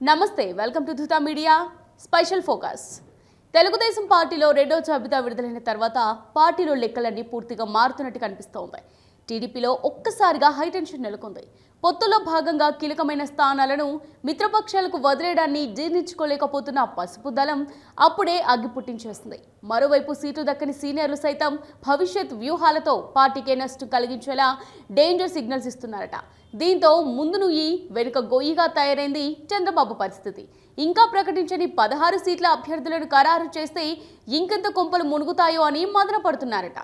నమస్తే welcome to Dhrutha media special focus. Telugu Desam పార్టీలో రెండో జాబితా విడుదలైన తర్వాత పార్టీలో లెక్కలన్నీ పూర్తిగా మారుతున్నట్టు కనిపిస్తోంది. టీడీపీలో ఒక్కసారిగా హైటెన్షన్ నెలకొంది. పొత్తులో భాగంగా కీలకమైన స్థానాలను మిత్రపక్షాలకు వదిలేయడాన్ని జీర్ణించుకోలేకపోతున్న పసుపు దళం అప్పుడే అగ్గి పుట్టించేస్తుంది. మరోవైపు సీటు దక్కని సీనియర్లు సైతం భవిష్యత్ వ్యూహాలతో పార్టీకే నష్టం కలిగించేలా డేంజర్ సిగ్నల్స్ ఇస్తున్నారట. దీంతో ముందు నుయ్యి వెనుక గొయ్యిగా తయారైంది చంద్రబాబు పరిస్థితి. ఇంకా ప్రకటించని 16 సీట్ల అభ్యర్థులను ఖరారు చేస్తే ఇంకెంత కొంపలు మునుగుతాయో అని మదన పడుతున్నారట.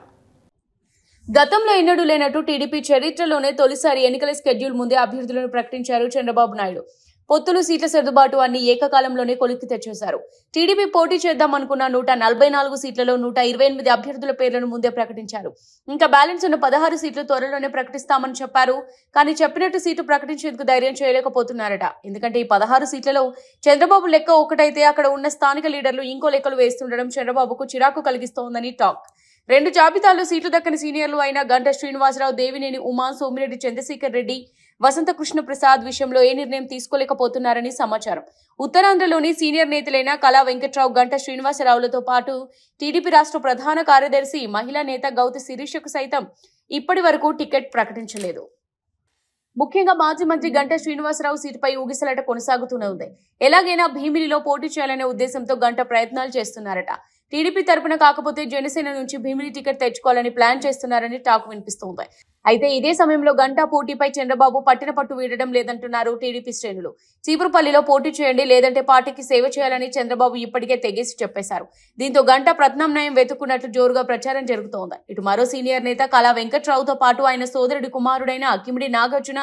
గతంలో ఎన్నడూ లేనట్టు టీడీపీ చరిత్రలోనే తొలిసారి ఎన్నికల స్కెడ్యూల్ ముందే అభ్యర్థులను ప్రకటించారు చంద్రబాబు నాయుడు. పొత్తులు, సీట్ల సర్దుబాటు అన్ని ఏకకాలంలోనే కొలిక్కి తెచ్చేశారు. టీడీపీ పోటీ చేద్దామనుకున్న 144 సీట్లలో 128 అభ్యర్థుల పేర్లను ముందే ప్రకటించారు. ఇంకా బ్యాలెన్స్ ఉన్న 16 సీట్లు త్వరలోనే ప్రకటిస్తామని చెప్పారు. కానీ చెప్పినట్టు సీటు ప్రకటించేందుకు ధైర్యం చేయలేకపోతున్నారట. ఎందుకంటే ఈ 16 సీట్లలో చంద్రబాబు లెక్క ఒకటైతే అక్కడ ఉన్న స్థానిక లీడర్లు ఇంకో లెక్కలు వేస్తుండడం చంద్రబాబుకు చిరాకు కలిగిస్తోందని టాక్. రెండు జాబితాల్లో సీట్లు దక్కని సీనియర్లు అయిన గంటా శ్రీనివాసరావు, దేవినేని ఉమా, సోమిరెడ్డి చంద్రశేఖర్ రెడ్డి, వసంత కృష్ణ ప్రసాద్ విషయంలో ఏ నిర్ణయం తీసుకోలేకపోతున్నారని సమాచారం. ఉత్తరాంధ్రలోని సీనియర్ నేతలైన కళా వెంకట్రావు, గంటా శ్రీనివాసరావులతో పాటు టీడీపీ రాష్ట్ర ప్రధాన కార్యదర్శి, మహిళా నేత గౌతి శిరీషకు సైతం ఇప్పటి వరకు టికెట్ ప్రకటించలేదు. ముఖ్యంగా మాజీ మంత్రి గంటా శ్రీనివాసరావు సీటుపై ఊగిసలాట కొనసాగుతూనే ఉంది. ఎలాగైనా భీమిలిలో పోటీ చేయాలనే ఉద్దేశంతో గంటా ప్రయత్నాలు చేస్తున్నారట. టీడీపీ తరపున కాకపోతే జనసేన నుంచి భీమిలి టికెట్ తెచ్చుకోవాలని ప్లాన్ చేస్తున్నారని టాక్ వినిపిస్తోంది. అయితే ఇదే సమయంలో గంటా పోటీపై చంద్రబాబు పట్టిన పట్టు వీడడం లేదంటున్నారు టీడీపీ శ్రేణులు. చీపురుపల్లిలో పోటీ చేయండి, లేదంటే పార్టీకి సేవ చేయాలని చంద్రబాబు ఇప్పటికే తెగేసి చెప్పేశారు. దీంతో గంటా ప్రత్యామ్నాయం వెతుక్కున్నట్లు జోరుగా ప్రచారం జరుగుతోంది. ఇటు మరో సీనియర్ నేత కళా వెంకట్రావుతో పాటు ఆయన సోదరుడి కుమారుడైన కిమిడి నాగార్జున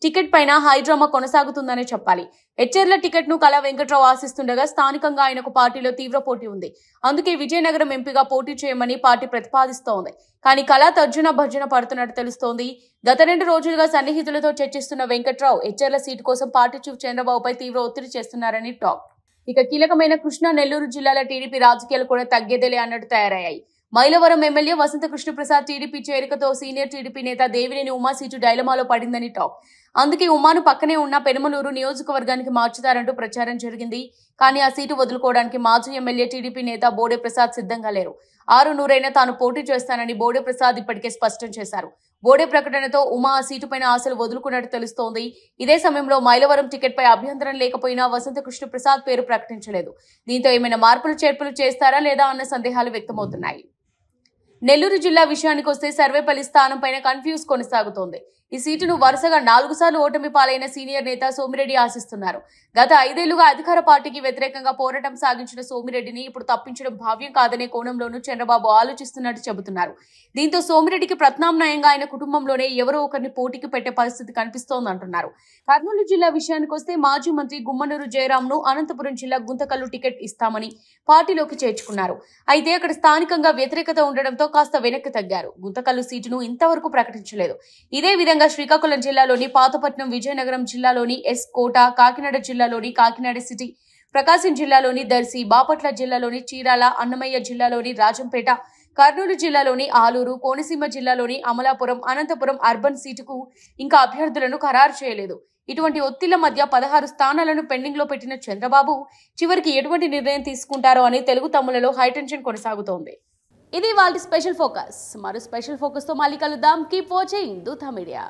టికెట్ పైన హైడ్రామా కొనసాగుతుందనే చెప్పాలి. హెచ్ఎర్ల టికెట్ ను కళా వెంకట్రావు ఆశిస్తుండగా స్థానికంగా ఆయనకు పార్టీలో తీవ్ర పోటీ ఉంది. అందుకే విజయనగరం ఎంపీగా పోటీ చేయమని పార్టీ ప్రతిపాదిస్తోంది. కానీ కళా తర్జన భర్జన పడుతున్నట్టు తెలుస్తోంది. గత 2 రోజులుగా సన్నిహితులతో చర్చిస్తున్న వెంకట్రావు హెచ్ఎర్ల సీటు కోసం పార్టీ చీఫ్ చంద్రబాబుపై తీవ్ర ఒత్తిడి చేస్తున్నారని టాక్. ఇక కీలకమైన కృష్ణా, నెల్లూరు జిల్లాల టీడీపీ రాజకీయాలు కూడా తగ్గేదేలే అన్నట్టు తయారయ్యాయి. మైలవరం ఎమ్మెల్యే వసంత కృష్ణ ప్రసాద్ టీడీపీ చేరికతో సీనియర్ టీడీపీ నేత దేవినేని ఉమా సీటు డైలమాలో పడిందని టాక్. అందుకే ఉమాను పక్కనే ఉన్న పెనుమలూరు నియోజకవర్గానికి మార్చుతారంటూ ప్రచారం జరిగింది. కానీ ఆ సీటు వదులుకోవడానికి మాజీ ఎమ్మెల్యే టీడీపీ నేత బోడే ప్రసాద్ సిద్ధంగా లేరు. 6 తాను పోటీ చేస్తానని బోడే ప్రసాద్ ఇప్పటికే స్పష్టం చేశారు. బోడే ప్రకటనతో ఉమా ఆ సీటుపైన ఆశలు వదులుకున్నట్టు తెలుస్తోంది. ఇదే సమయంలో మైలవరం టికెట్ పై అభ్యంతరం లేకపోయినా వసంత కృష్ణ ప్రసాద్ పేరు ప్రకటించలేదు. దీంతో ఏమైనా మార్పులు చేర్పులు చేస్తారా లేదా అన్న సందేహాలు వ్యక్తమవుతున్నాయి. నెల్లూరు జిల్లా విషయానికి వస్తే సర్వేపల్లి స్థానం పైన కన్ఫ్యూజ్ కొనసాగుతోంది. ఈ సీటును వరుసగా 4 సార్లు ఓటమి పాలైన సీనియర్ నేత సోమిరెడ్డి ఆశిస్తున్నారు. గత 5 ఏళ్లుగా అధికార పార్టీకి వ్యతిరేకంగా పోరాటం సాగించిన సోమిరెడ్డిని ఇప్పుడు తప్పించడం భావ్యం కాదనే కోణంలోనూ చంద్రబాబు ఆలోచిస్తున్నట్టు చెబుతున్నారు. దీంతో సోమిరెడ్డికి ప్రత్యామ్నాయంగా ఆయన కుటుంబంలోనే ఎవరో ఒకరిని పోటీకి పెట్టే పరిస్థితి కనిపిస్తోందంటున్నారు. కర్నూలు జిల్లా విషయానికి వస్తే మాజీ మంత్రి గుమ్మనూరు జయరాంను అనంతపురం జిల్లా గుంతకల్లు టికెట్ ఇస్తామని పార్టీలోకి చేర్చుకున్నారు. అయితే అక్కడ స్థానికంగా వ్యతిరేకత ఉండడంతో కాస్త వెనక్కి తగ్గారు. గుంతకల్లు సీటును ఇంతవరకు ప్రకటించలేదు. ఇదే విధంగా శ్రీకాకుళం జిల్లాలోని పాతపట్నం, విజయనగరం జిల్లాలోని ఎస్ కోట, కాకినాడ జిల్లాలోని కాకినాడ సిటీ, ప్రకాశం జిల్లాలోని దర్శి, బాపట్ల జిల్లాలోని చీరాల, అన్నమయ్య జిల్లాలోని రాజంపేట, కర్నూలు జిల్లాలోని ఆలూరు, కోనసీమ జిల్లాలోని అమలాపురం, అనంతపురం అర్బన్ సీటుకు ఇంకా అభ్యర్థులను ఖరారు చేయలేదు. ఇటువంటి ఒత్తిళ్ల మధ్య 16 స్థానాలను పెండింగ్ లో పెట్టిన చంద్రబాబు చివరికి ఎటువంటి నిర్ణయం తీసుకుంటారో అని తెలుగు తమ్ములలో హైటెన్షన్ కొనసాగుతోంది. ఇది వాళ్ళ స్పెషల్ ఫోకస్. మరో స్పెషల్ ఫోకస్ తో మళ్ళీ కలుద్దాం. Keep watching Dhrutha media.